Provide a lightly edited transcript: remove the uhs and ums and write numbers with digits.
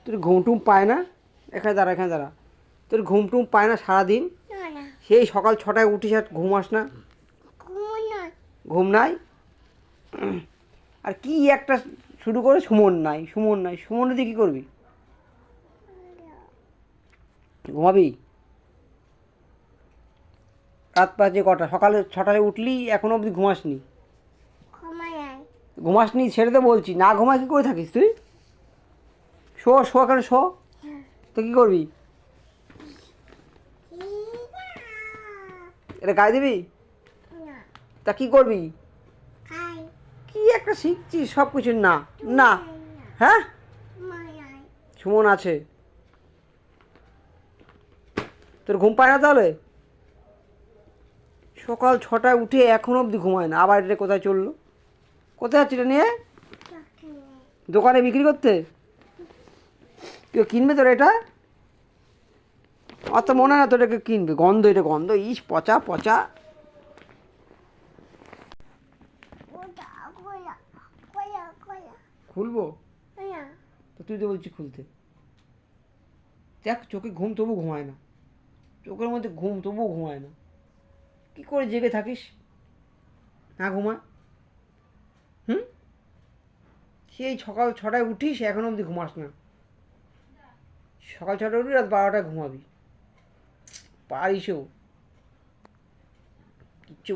তোর ঘুমটুম পায় না? এখানে দাঁড়া, এখানে দাঁড়া। তোর ঘুমটুম পায় না সারাদিন? সেই সকাল 6টায় উঠিস আর ঘুমাস না? ঘুম নাই? আর কি একটা শুরু করে সুমন নাই, সুমন নাই, সুমন দিয়ে কী করবি? ঘুমাবি? রাত বাজে কটা? সকালে 6টায় উঠলি, এখনো অবধি ঘুমাসনি? ঘুমাসনি ছেড়ে তো বলছি। না ঘুমায় কী করে থাকিস তুই? শো, শো, এখানে শো। তো কী করবি? এটা গায়ে দিবি? তা কী করবি? কি একটা শিখছিস সব কিছু? না না। হ্যাঁ, সুমন আছে। তোর ঘুম পায় না তাহলে? সকাল 6টায় উঠে এখনো অবধি ঘুমায় না, আবার এটা কোথায় চললো? কোথায় যাচ্ছে এটা নিয়ে? দোকানে বিক্রি করতে? কেউ কিনবে তোর এটা? অত মনে হয় না তোর এটাকে কিনবে। গন্ধ, এটা গন্ধ, ইস পচা পচা। খুলবো? তো তুই তো বলছিস খুলতে। দেখ, চোখে ঘুম তবু ঘুমায় না, চোখের মধ্যে ঘুম তবুও ঘুমায় না। কী করে জেগে থাকিস না ঘুমায়? হুম? সেই সকাল 6টায় উঠিস, এখন অবধি ঘুমাস না। সকাল 6টায় উঠবি, রাত 12টায় ঘুমাবি। পারিসও।